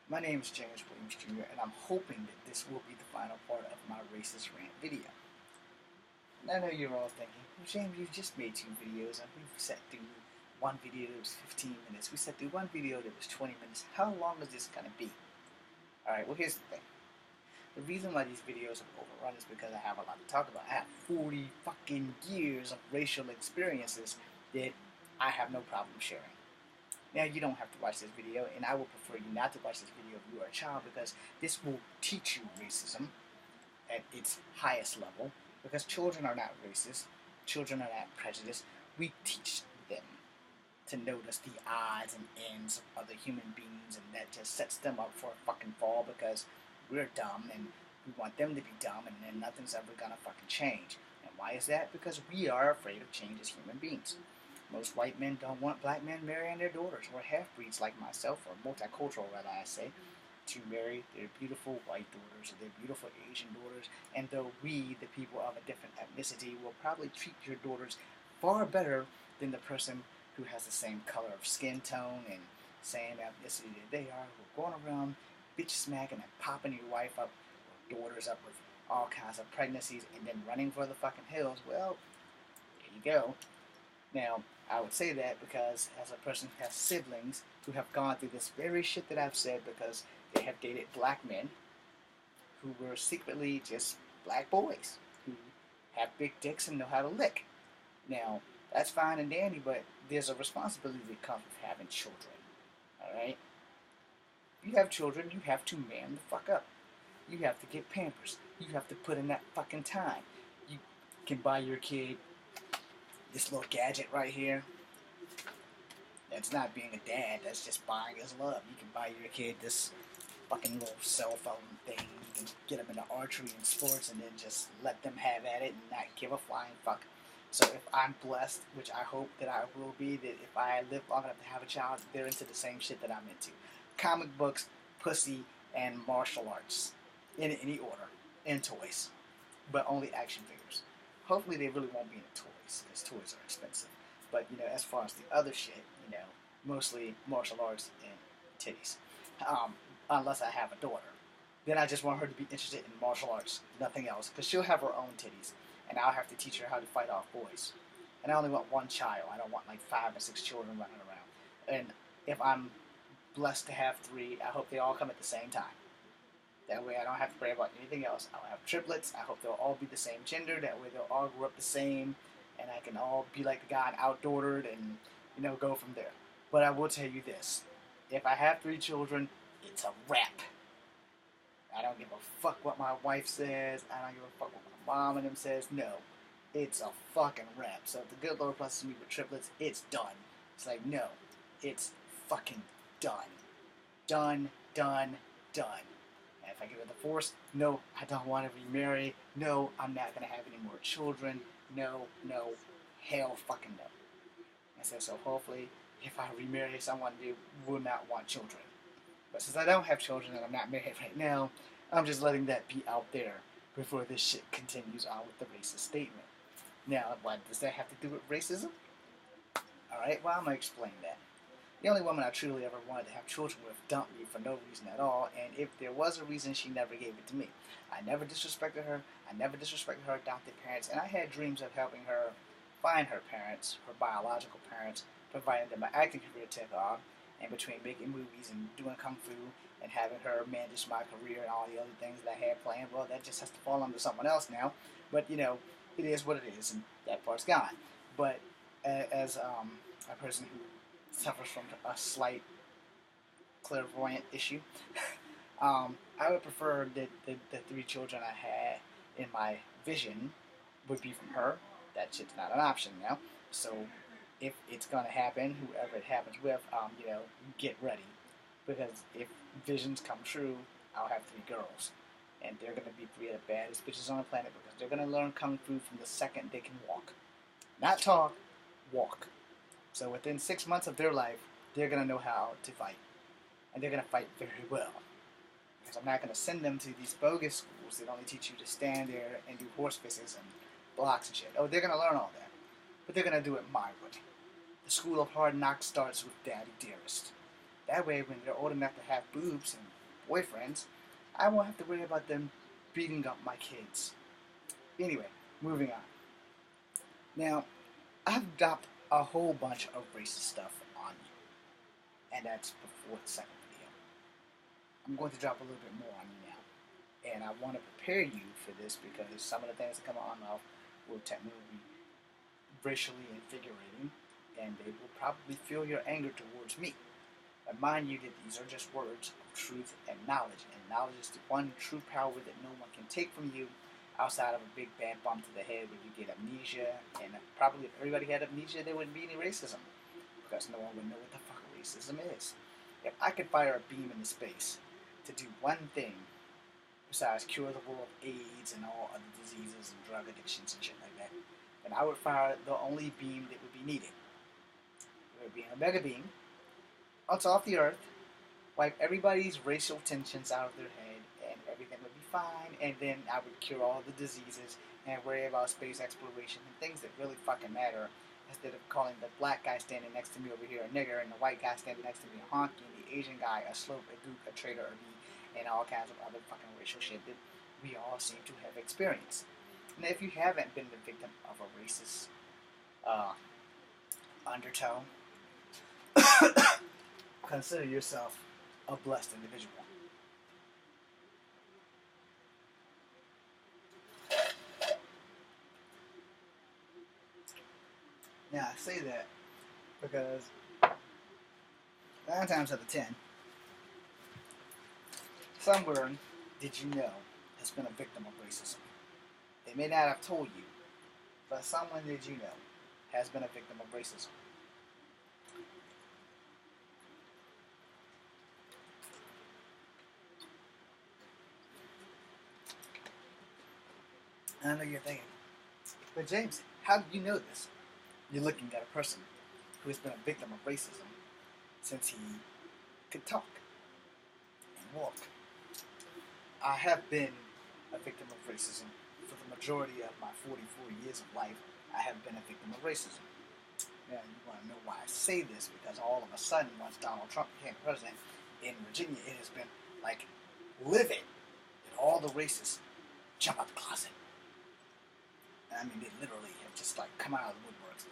My name is James Williams Jr., and I'm hoping that this will be the final part of my racist rant video. And I know you're all thinking, well, James, you just made two videos, and we've sat through one video that was 15 minutes. We sat through one video that was 20 minutes. How long is this going to be? Alright, well, here's the thing. The reason why these videos are overrun is because I have a lot to talk about. I have 40 fucking years of racial experiences that I have no problem sharing. Now, you don't have to watch this video, and I would prefer you not to watch this video if you are a child, because this will teach you racism at its highest level, because children are not racist, children are not prejudiced. We teach them to notice the odds and ends of other human beings, and that just sets them up for a fucking fall, because we're dumb, and we want them to be dumb, and then nothing's ever gonna fucking change. And why is that? Because we are afraid of change as human beings. Most white men don't want black men marrying their daughters, or half-breeds like myself, or multicultural, rather I say, to marry their beautiful white daughters or their beautiful Asian daughters. And though we, the people of a different ethnicity, will probably treat your daughters far better than the person who has the same color of skin tone and same ethnicity that they are, who are going around bitch smacking and popping your wife up or daughters up with all kinds of pregnancies and then running for the fucking hills. Well, there you go. Now, I would say that because as a person who has siblings who have gone through this very shit that I've said, because they have dated black men who were secretly just black boys who have big dicks and know how to lick. Now, that's fine and dandy, but there's a responsibility that comes with having children. Alright? If you have children, you have to man the fuck up. You have to get Pampers. You have to put in that fucking time. You can buy your kid this little gadget right here. That's not being a dad, that's just buying his love. You can buy your kid this fucking little cell phone thing. You can get them into archery and sports and then just let them have at it and not give a flying fuck. So if I'm blessed, which I hope that I will be, that if I live long enough to have a child, they're into the same shit that I'm into. Comic books, pussy, and martial arts. In any order. And toys. But only action figures. Hopefully they really won't be into toys, because toys are expensive. But, as far as the other shit, mostly martial arts and titties. Unless I have a daughter. Then I just want her to be interested in martial arts, nothing else. Because she'll have her own titties, and I'll have to teach her how to fight off boys. And I only want one child. I don't want like 5 or 6 children running around. And if I'm blessed to have 3, I hope they all come at the same time. That way I don't have to worry about anything else. I'll have triplets. I hope they'll all be the same gender. That way they'll all grow up the same. And I can all be like the guy and outdoored and, go from there. But I will tell you this. If I have 3 children, it's a wrap. I don't give a fuck what my wife says. I don't give a fuck what my mom and them says. No. It's a fucking wrap. So if the good Lord blesses me with triplets, it's done. It's like, no. It's fucking done. Done, done, done. And if I get a divorce, no, I don't want to remarry. No, I'm not going to have any more children. No, no, hell fucking no. And so hopefully, if I remarry someone who will not want children. But since I don't have children and I'm not married right now, I'm just letting that be out there before this shit continues on with the racist statement. Now, what does that have to do with racism? Alright, well, I'm going to explain that. The only woman I truly ever wanted to have children with dumped me for no reason at all, and if there was a reason, she never gave it to me. I never disrespected her, I never disrespected her adopted parents, and I had dreams of helping her find her parents, her biological parents, providing that my acting career took off, and between making movies and doing kung fu and having her manage my career and all the other things that I had planned, well, that just has to fall under someone else now. But, it is what it is, and that part's gone. But as a person who suffers from a slight clairvoyant issue, I would prefer that the 3 children I had in my vision would be from her. That shit's not an option now. So if it's gonna happen, whoever it happens with, get ready, because if visions come true, I'll have 3 girls, and they're gonna be 3 of the baddest bitches on the planet, because they're gonna learn kung fu from the second they can walk, not talk, walk. So within 6 months of their life, they're gonna know how to fight, and they're gonna fight very well. Because I'm not gonna send them to these bogus schools that only teach you to stand there and do horse fisses and blocks and shit. Oh, they're gonna learn all that, but they're gonna do it my way. The school of hard knocks starts with Daddy Dearest. That way, when they're old enough to have boobs and boyfriends, I won't have to worry about them beating up my kids. Anyway, moving on. Now, I've dropped a whole bunch of racist stuff on you, and that's before the second video. I'm going to drop a little bit more on you now, and I want to prepare you for this because some of the things that come out of my mouth will technically be racially invigorating, and they will probably feel your anger towards me. But mind you that these are just words of truth and knowledge, and knowledge is the one true power that no one can take from you outside of a big bad bump to the head when you get amnesia. And probably if everybody had amnesia, there wouldn't be any racism, because no one would know what the fuck racism is. If I could fire a beam into space to do one thing besides cure the world of AIDS and all other diseases and drug addictions and shit like that, then I would fire the only beam that would be needed. It would be an Omega beam, onto off the earth, wipe everybody's racial tensions out of their head, and everything would be fine, and then I would cure all the diseases and worry about space exploration and things that really fucking matter, instead of calling the black guy standing next to me over here a nigger, and the white guy standing next to me a honky, and the Asian guy a slope, a gook, a traitor, a bee, and all kinds of other fucking racial shit that we all seem to have experienced. And if you haven't been the victim of a racist undertone, consider yourself a blessed individual. Now, I say that because 9 times out of 10, someone did you know has been a victim of racism. They may not have told you, but someone did you know has been a victim of racism. And I know you're thinking, but James, how do you know this? You're looking at a person who has been a victim of racism since he could talk and walk. I have been a victim of racism for the majority of my 44 years of life. I have been a victim of racism. Now, you want to know why I say this? Because all of a sudden, once Donald Trump became president in Virginia, it has been like livid that all the racists jump out the closet. I mean, they literally have just like come out of the woodworks.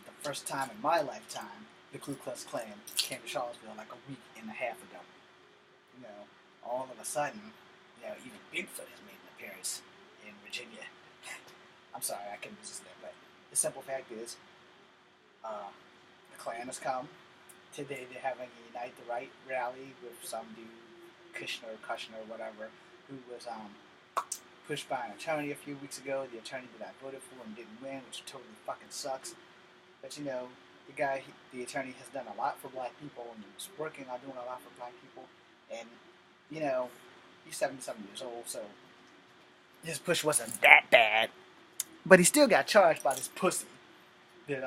The first time in my lifetime, the Ku Klux Klan came to Charlottesville like a week and a half ago. You know, all of a sudden, you know, even Bigfoot has made an appearance in Virginia. I'm sorry, I couldn't resist that, but the simple fact is, the Klan has come. Today they're having a Unite the Right rally with some dude, Kushner, whatever, who was pushed by an attorney a few weeks ago. The attorney that I voted for and didn't win, which totally fucking sucks. But you know, the attorney has done a lot for black people and was working on doing a lot for black people. And, you know, he's 77 years old, so his push wasn't that bad. But he still got charged by this pussy that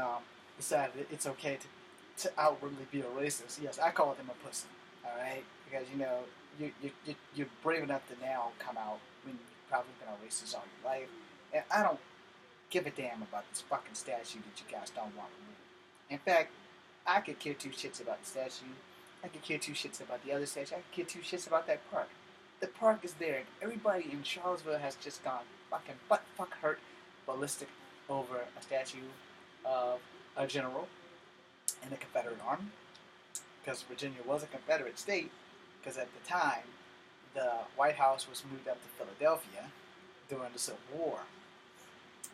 decided that it's okay to outwardly be a racist. Yes, I called him a pussy, alright? Because, you know, you're brave enough to now come out when you've probably been a racist all your life. And I don't give a damn about this fucking statue that you guys don't want removed. In fact, I could care two shits about the statue. I could care two shits about the other statue. I could care two shits about that park. The park is there. Everybody in Charlottesville has just gone fucking butt hurt ballistic over a statue of a general in the Confederate Army. Because Virginia was a Confederate state. Because at the time, the White House was moved up to Philadelphia during the Civil War.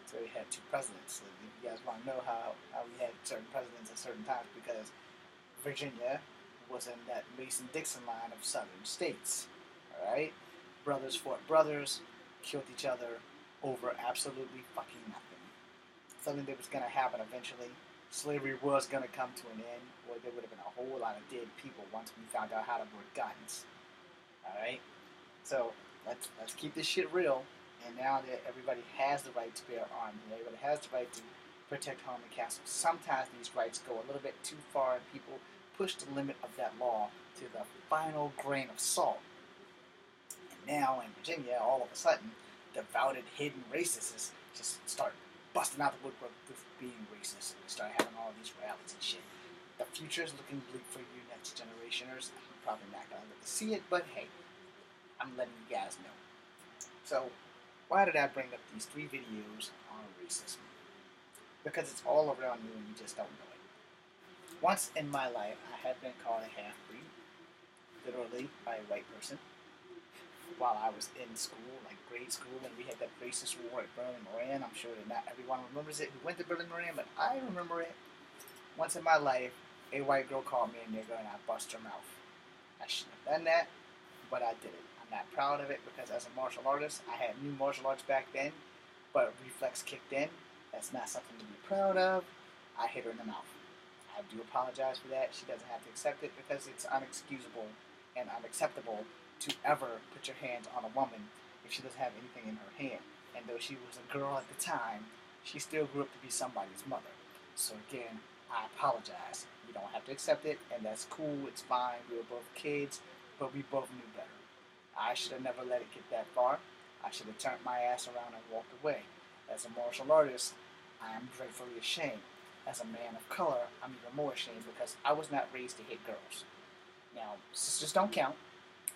So we had 2 presidents. So if you guys want to know how we had certain presidents at certain times, because Virginia was in that Mason-Dixon line of southern states. Alright? Brothers fought brothers, killed each other over absolutely fucking nothing. Something that was going to happen eventually. Slavery was going to come to an end, or there would have been a whole lot of dead people once we found out how to work guns. Alright? So, let's keep this shit real. And now that everybody has the right to bear arms, and everybody has the right to protect home and castle, sometimes these rights go a little bit too far, and people push the limit of that law to the final grain of salt. And now in Virginia, all of a sudden, devoted hidden racists just start busting out the woodwork with being racist, and start having all these rallies and shit. The future is looking bleak for you next generationers. I'm probably not going to live to see it, but hey, I'm letting you guys know. So, why did I bring up these 3 videos on racism? Because it's all around you and you just don't know it. Once in my life, I have been called a half-breed, literally by a white person, while I was in school, like grade school, and we had that racist war at Berlin Moran. I'm sure that not everyone remembers it who went to Berlin Moran, but I remember it. Once in my life, a white girl called me a nigger and I bust her mouth. I shouldn't have done that, but I did it. I'm not proud of it because as a martial artist, I had new martial arts back then, but reflex kicked in. That's not something to be proud of. I hit her in the mouth. I do apologize for that. She doesn't have to accept it because it's unexcusable and unacceptable to ever put your hands on a woman if she doesn't have anything in her hand. And though she was a girl at the time, she still grew up to be somebody's mother. So again, I apologize. You don't have to accept it, and that's cool. It's fine. We were both kids, but we both knew better. I should have never let it get that far. I should have turned my ass around and walked away. As a martial artist, I am gratefully ashamed. As a man of color, I'm even more ashamed because I was not raised to hit girls. Now, sisters don't count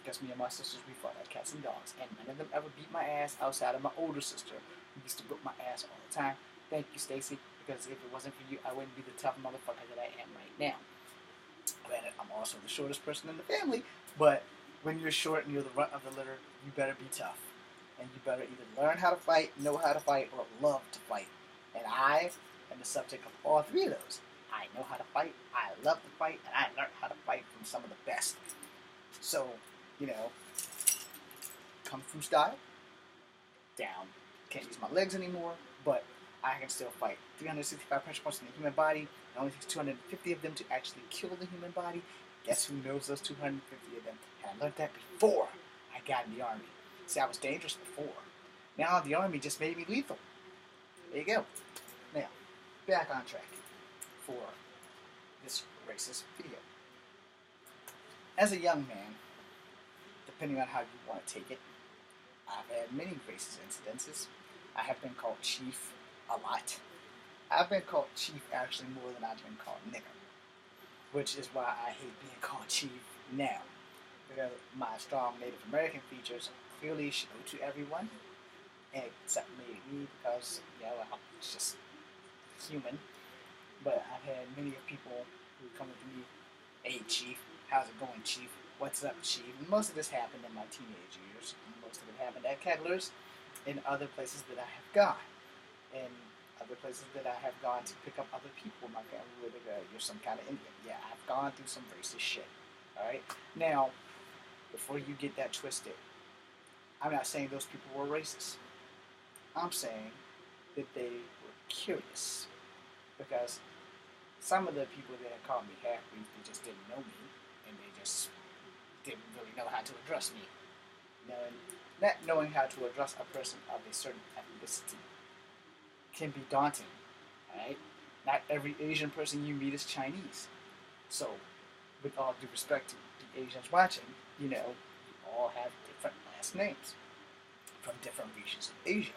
because me and my sisters, we fought like cats and dogs, and none of them ever beat my ass outside of my older sister, who used to whip my ass all the time. Thank you, Stacy, because if it wasn't for you, I wouldn't be the tough motherfucker that I am right now. Granted, I'm also the shortest person in the family, but when you're short and you're the runt of the litter, you better be tough. And you better either learn how to fight, know how to fight, or love to fight. And I am the subject of all 3 of those. I know how to fight, I love to fight, and I learned how to fight from some of the best. So, you know, Kung Fu style, down. Can't use my legs anymore, but I can still fight. 365 pressure points in the human body. It only takes 250 of them to actually kill the human body. Guess who knows those 250 of them? And I learned that before I got in the army. See, I was dangerous before. Now the army just made me lethal. There you go. Now, back on track for this racist video. As a young man, depending on how you want to take it, I've had many racist incidences. I have been called chief a lot. I've been called chief actually more than I've been called nigger, which is why I hate being called chief now. Because my strong Native American features clearly show to everyone, except maybe me because, you know, I'm just human. But I've had many of people who come up to me, hey chief, how's it going chief? What's up chief? And most of this happened in my teenage years. Most of it happened at Kettler's and other places that I have gone. And other places that I have gone to pick up other people in my family where they go, you're some kind of Indian. Yeah, I've gone through some racist shit. Alright? Now, before you get that twisted, I'm not saying those people were racist. I'm saying that they were curious. Because some of the people that called me half-breed, they just didn't know me, and they just didn't really know how to address me. Not knowing how to address a person of a certain ethnicity can be daunting, right? Not every Asian person you meet is Chinese. So, with all due respect to the Asians watching, you know, you all have different last names from different regions of Asia.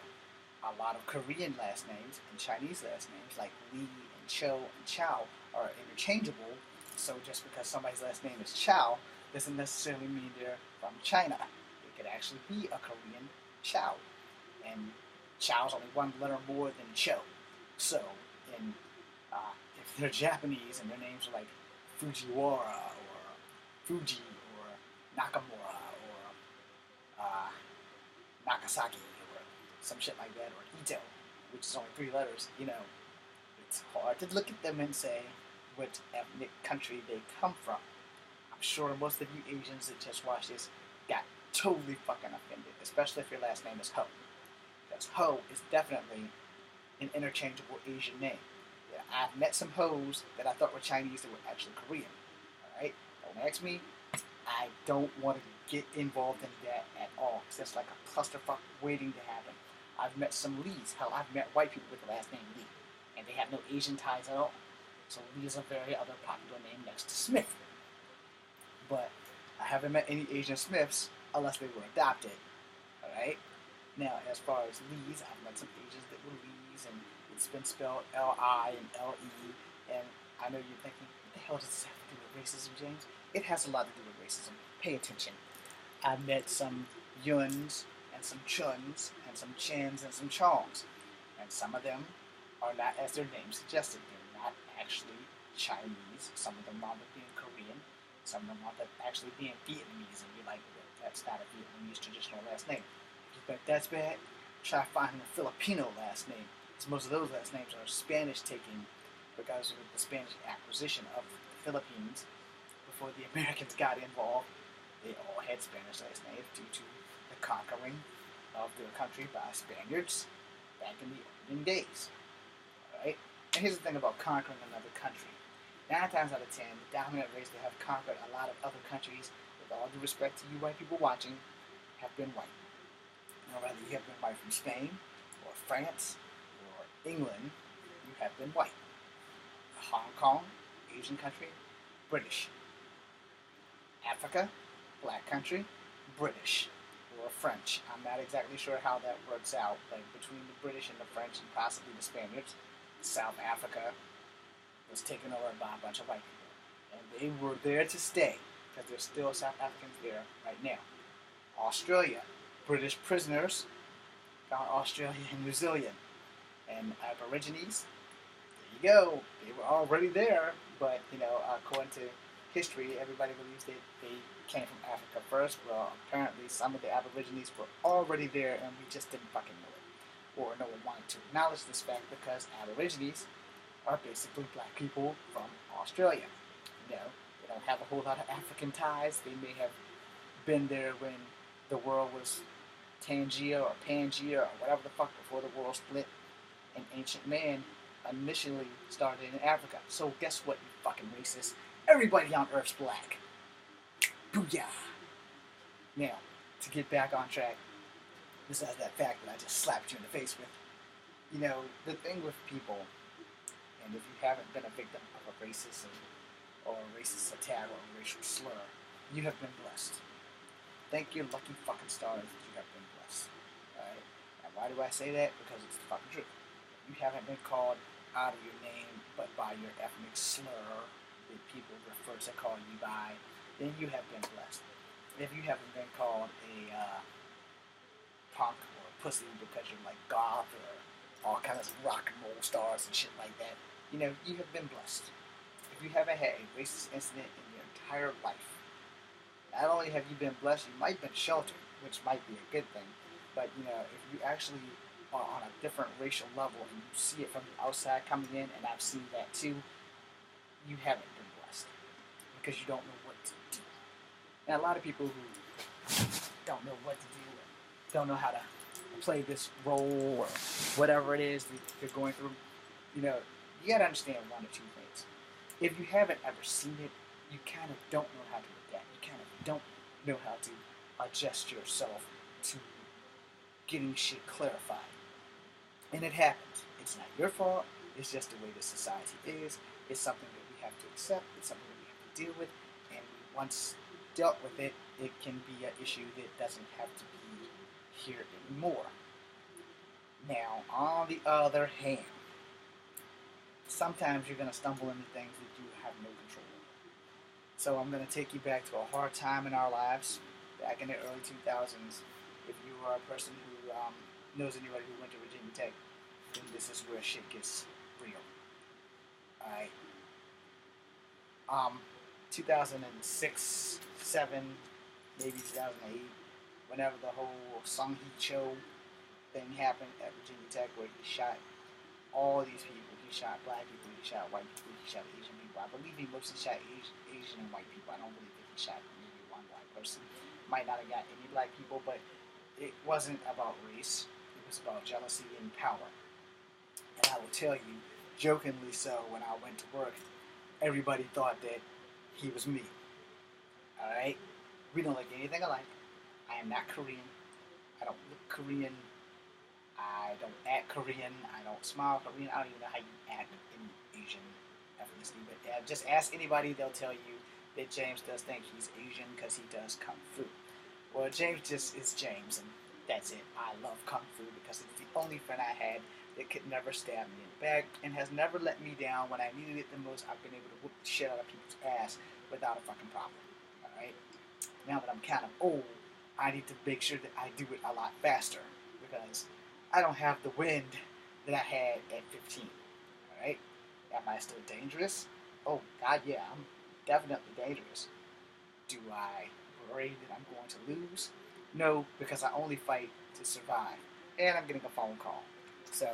A lot of Korean last names and Chinese last names like Lee and Cho and Chow are interchangeable. So just because somebody's last name is Chow doesn't necessarily mean they're from China. It could actually be a Korean Chow. And Chow's only one letter more than Cho. So, if they're Japanese and their names are like Fujiwara or Fuji or Nakamura or Nakasaki or some shit like that, or Ito, which is only 3 letters, you know, it's hard to look at them and say what ethnic country they come from. I'm sure most of you Asians that just watch this got totally fucking offended, especially if your last name is Ho. Because Ho is definitely an interchangeable Asian name. Yeah, I've met some Hoes that I thought were Chinese that were actually Korean. Alright? Don't ask me. I don't want to get involved in that at all. Because that's like a clusterfuck waiting to happen. I've met some Lees. Hell, I've met white people with the last name Lee. And they have no Asian ties at all. So Lee is a very other popular name next to Smith. But I haven't met any Asian Smiths unless they were adopted. Alright? Now, as far as Lees, I've met some Asians that were Lees, and it's been spelled L-I and L-E, and I know you're thinking, what the hell does this have to do with racism, James? It has a lot to do with racism. Pay attention. I met some Yuns and some Chuns and some Chins and some Chongs. And some of them are not, as their name suggested, they're not actually Chinese. Some of them wound up being Korean. Some of them wound up actually being Vietnamese. And you're like, that's not a Vietnamese traditional last name. If you think that's bad, try finding a Filipino last name. Because most of those last names are Spanish taking because of the Spanish acquisition of the Philippines before the Americans got involved. They all had Spanish last names due to the conquering of their country by Spaniards back in the olden days. Alright? And here's the thing about conquering another country. 9 times out of 10, the dominant race that have conquered a lot of other countries, with all due respect to you white people watching, have been white. Now, whether you have been white from Spain, or France, or England, you have been white. Hong Kong, Asian country, British. Africa, black country, British. Or French. I'm not exactly sure how that works out, but between the British and the French and possibly the Spaniards, South Africa was taken over by a bunch of white people. And they were there to stay, because there's still South Africans there right now. Australia, British prisoners found Australia and New Zealand. And Aborigines, there you go, they were already there, but, according to history, everybody believes that they came from Africa first. Well, apparently some of the Aborigines were already there and we just didn't fucking know it. Or no one wanted to acknowledge this fact because Aborigines are basically black people from Australia. They don't have a whole lot of African ties. They may have been there when the world was Tangia or Pangea or whatever the fuck before the world split. And ancient man initially started in Africa. So guess what, you fucking racist? Everybody on Earth's black. Booyah! Now, to get back on track, besides that fact that I just slapped you in the face with, the thing with people, and if you haven't been a victim of a racism or a racist attack or a racial slur, you have been blessed. Thank your lucky fucking stars that you have been blessed. Alright? And why do I say that? Because it's the fucking truth. If you haven't been called out of your name, but by your ethnic slur that people refer to call you by, then you have been blessed. If you haven't been called a punk or a pussy because you're like goth or all kinds of rock and roll stars and shit like that, you have been blessed. If you haven't had a racist incident in your entire life, not only have you been blessed, you might have been sheltered, which might be a good thing, but if you actually are on a different racial level and you see it from the outside coming in, and I've seen that too, you haven't been blessed because you don't know what to do. Now, a lot of people who don't know what to do, don't know how to play this role or whatever it is that they're going through, you gotta understand one or two things. If you haven't ever seen it, you kind of don't know how to adapt. You kind of don't know how to adjust yourself to getting shit clarified. And it happens. It's not your fault. It's just the way the society is. It's something that we have to accept. It's something that we have to deal with. And once dealt with it, it can be an issue that doesn't have to be here anymore. Now, on the other hand, sometimes you're going to stumble into things that you have no control over. So I'm going to take you back to a hard time in our lives, back in the early 2000s. If you are a person who knows anybody who went to Virginia Tech, then this is where shit gets real. Alright. 2006, 7, maybe 2008, whenever the whole Sung Hee Cho thing happened at Virginia Tech, where he shot all these people. He shot black people, he shot white people, he shot Asian people. I believe he mostly shot Asian and white people. I don't really think he shot maybe one black person. Might not have got any black people, but it wasn't about race. It was about jealousy and power. And I will tell you, jokingly so, when I went to work, everybody thought that he was me. Alright? We don't look anything alike. I am not Korean. I don't look Korean. I don't act Korean. I don't smile Korean. I don't even know how you act in Asian effortlessly. But just ask anybody, they'll tell you that James does think he's Asian because he does Kung Fu. Well, James just is James, and that's it. I love Kung Fu because it's the only friend I had that could never stab me in the back and has never let me down when I needed it the most. I've been able to whoop the shit out of people's ass without a fucking problem. Alright? Now that I'm kind of old, I need to make sure that I do it a lot faster because I don't have the wind that I had at 15. Alright? Am I still dangerous? Oh, God, yeah, I'm definitely dangerous. Do I worry that I'm going to lose? No, because I only fight to survive. And I'm getting a phone call. So,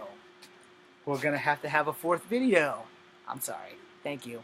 we're going to have a fourth video. I'm sorry. Thank you.